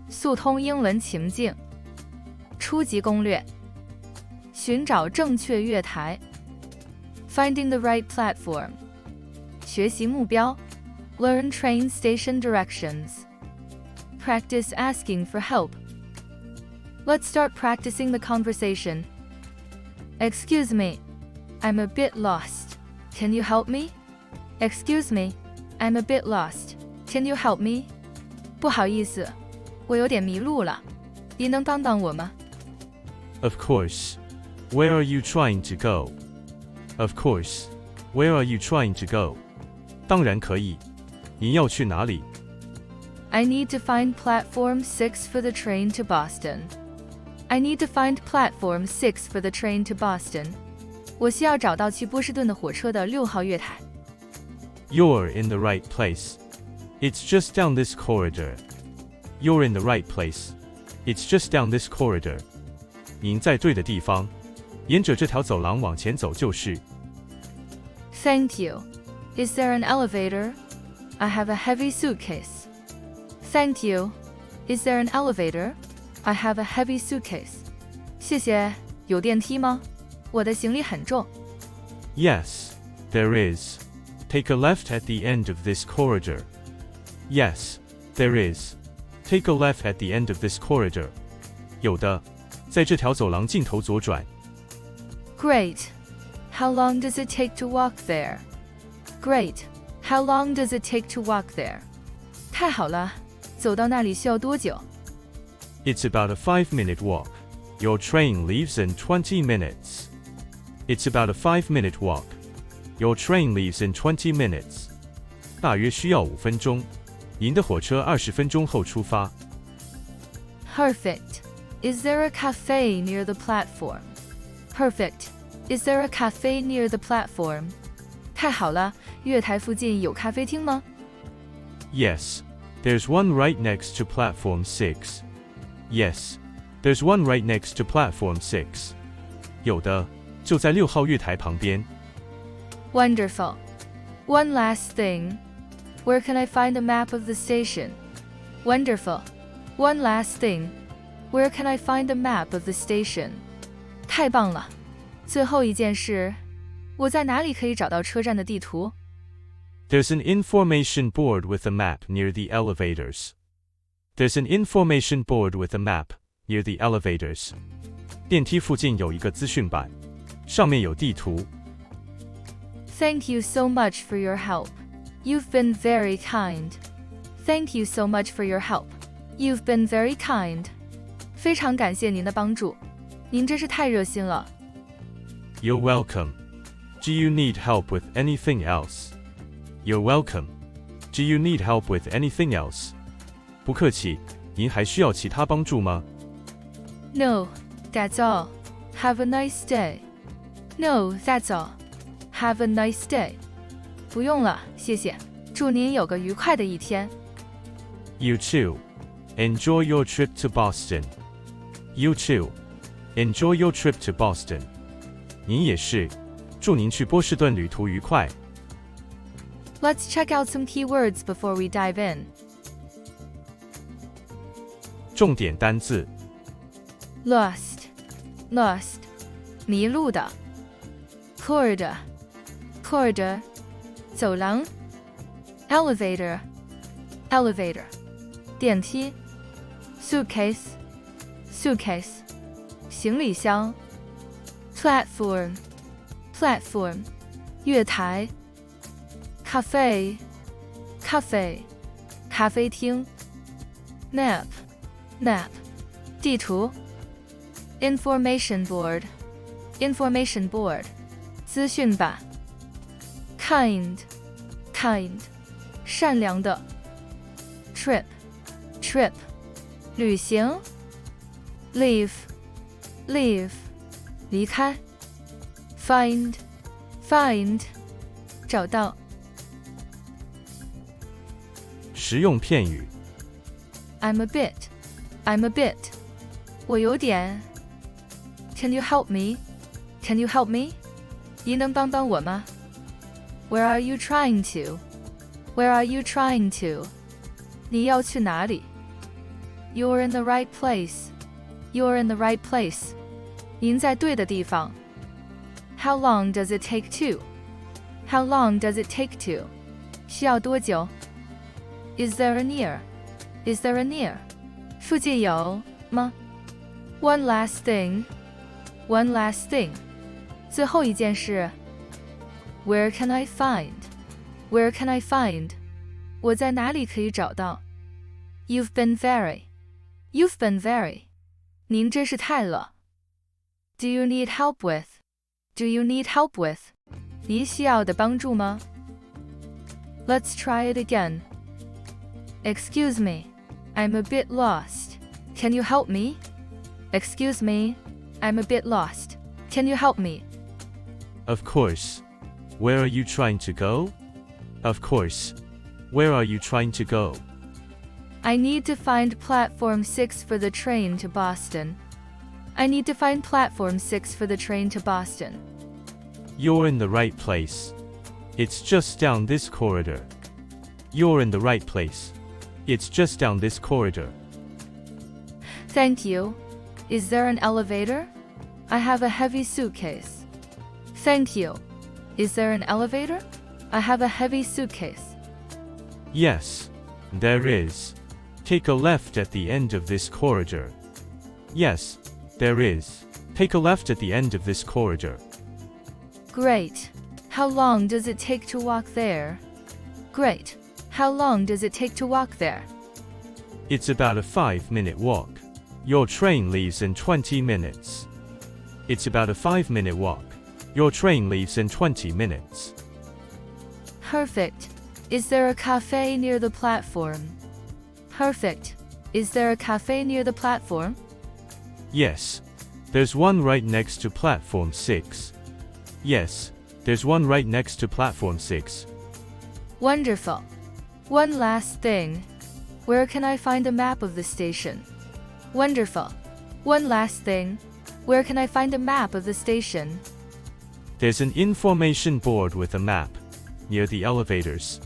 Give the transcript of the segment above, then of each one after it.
速通英文情境，初级攻略，寻找正确月台 Finding the right platform， 学习目标 Learn train station directions， Practice asking for help。 Let's start practicing the conversation. Excuse me, I'm a bit lost. Can you help me? Excuse me, I'm a bit lost. Can you help me? 不好意思，我有点迷路了，您能帮帮我吗？ Of course. Where are you trying to go? Of course. Where are you trying to go? 当然可以，您要去哪里？ I need to find platform 6 for the train to Boston. I need to find platform 6 for the train to Boston. 我需要找到去波士顿的火车的6号月台。 You're in the right place. It's just down this corridor. You're in the right place. It's just down this corridor. 您在对的地方，沿着这条走廊往前走就是。 Thank you. Is there an elevator? I have a heavy suitcase. Thank you. Is there an elevator? I have a heavy suitcase. 谢谢，有电梯吗？我的行李很重。 Yes, there is. Take a left at the end of this corridor. Yes, there is. Take a left at the end of this corridor. 有的，在这条走廊尽头左转。 Great. How long does it take to walk there? Great. How long does it take to walk there? 太好了，走到那里需要多久？ It's about a 5-minute walk. Your train leaves in 20 minutes. It's about a 5-minute walk. Your train leaves in 20 minutes. 大约需要5分钟。您的火车20分钟后出发。 Perfect. Is there a cafe near the platform? Perfect. Is there a cafe near the platform? 太好了，月台附近有咖啡厅吗？ Yes, there's one right next to platform 6. Yes, there's one right next to platform 6. 有的，就在6号月台旁边。 Wonderful. One last thing. Where can I find a map of the station? Wonderful. One last thing. Where can I find a map of the station? 太棒了！最后一件事，我在哪里可以找到车站的地图？ There's an information board with a map near the elevators. There's an information board with a map near the elevators. 电梯附近有一个资讯板，上面有地图。 Thank you so much for your help. You've been very kind. Thank you so much for your help. You've been very kind. 非常感谢您的帮助，您真是太热心了。 You're welcome. Do you need help with anything else? You're welcome. Do you need help with anything else? 不客气，您还需要其他帮助吗？ No, that's all. Have a nice day. No, that's all. Have a nice day. 不用了，谢谢。祝您有个愉快的一天。 You too. Enjoy your trip to Boston. You too. Enjoy your trip to Boston. 您也是，祝您去波士顿旅途愉快。 Let's check out some keywords before we dive in. 重点单字 Lost, lost, 迷路的。Corridor, corridor, 走廊。Elevator, elevator, 电梯。Suitcase, suitcase, 行李箱。Platform, platform, 月台。Cafe, cafe, 咖啡厅。Map, map, 地图。Information board, information board, 资讯板。Kind, kind, 善良的。Trip, trip, 旅行。Leave, leave, 离开。Find, find, 找到。实用片语 I'm a bit, I'm a bit, 我有点。Can you help me? Can you help me? 您能帮帮我吗？ Where are you trying to? Where are you trying to? 你要去哪里 You're in the right place. You're in the right place. 您在对的地方。How long does it take to? How long does it take to? 需要多久？ Is there a near? Is there a near? 附近有吗？ One last thing. One last thing. 最后一件事。Where can I find? Where can I find? 我在哪里可以找到？ You've been very. You've been very. 您真是太了。Do you need help with? Do you need help with? 您需要的帮助吗？ Let's try it again. Excuse me. I'm a bit lost. Can you help me? Excuse me. I'm a bit lost. Can you help me? Of course. Where are you trying to go? Of course. Where are you trying to go? I need to find platform 6 for the train to Boston. I need to find platform 6 for the train to Boston. You're in the right place. It's just down this corridor. You're in the right place. It's just down this corridor. Thank you. Is there an elevator? I have a heavy suitcase. Thank you. Is there an elevator? I have a heavy suitcase. Yes, there is. Take a left at the end of this corridor. Yes, there is. Take a left at the end of this corridor. Great. How long does it take to walk there? Great. How long does it take to walk there? It's about a 5-minute walk. Your train leaves in 20 minutes. It's about a 5-minute walk. Your train leaves in 20 minutes. Perfect. Is there a cafe near the platform? Perfect. Is there a cafe near the platform? Yes. There's one right next to platform 6. Yes. There's one right next to platform 6. Wonderful. One last thing. Where can I find a map of the station? Wonderful. One last thing. Where can I find a map of the station? There's an information board with a map near the elevators.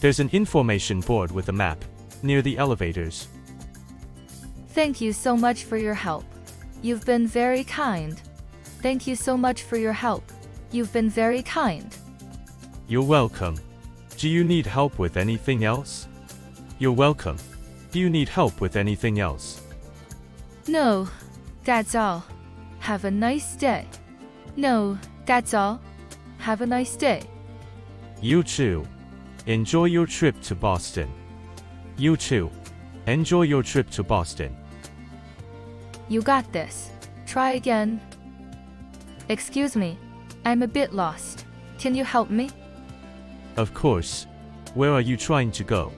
There's an information board with a map near the elevators. Thank you so much for your help. You've been very kind. Thank you so much for your help. You've been very kind. You're welcome. Do you need help with anything else? You're welcome. Do you need help with anything else? No, that's all. Have a nice day. No, that's all. Have a nice day. You too. Enjoy your trip to Boston. You too. Enjoy your trip to Boston. You got this. Try again. Excuse me. I'm a bit lost. Can you help me? Of course. Where are you trying to go?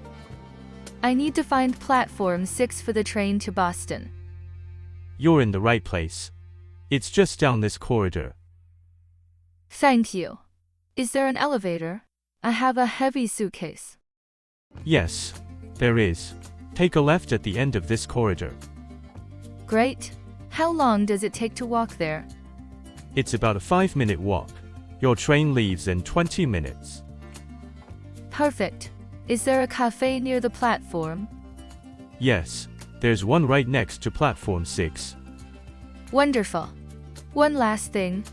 I need to find platform 6 for the train to Boston. You're in the right place. It's just down this corridor. Thank you. Is there an elevator? I have a heavy suitcase. Yes, there is. Take a left at the end of this corridor. Great. How long does it take to walk there? It's about a 5-minute walk. Your train leaves in 20 minutes. Perfect. Is there a cafe near the platform? Yes, there's one right next to platform 6. Wonderful. One last thing.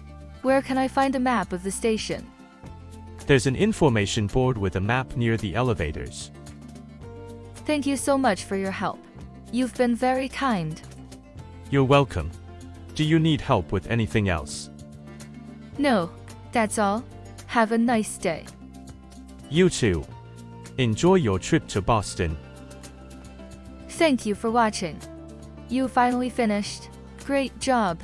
Where can I find a map of the station? There's an information board with a map near the elevators. Thank you so much for your help. You've been very kind. You're welcome. Do you need help with anything else? No, that's all. Have a nice day. You too. Enjoy your trip to Boston. Thank you for watching. You finally finished. Great job.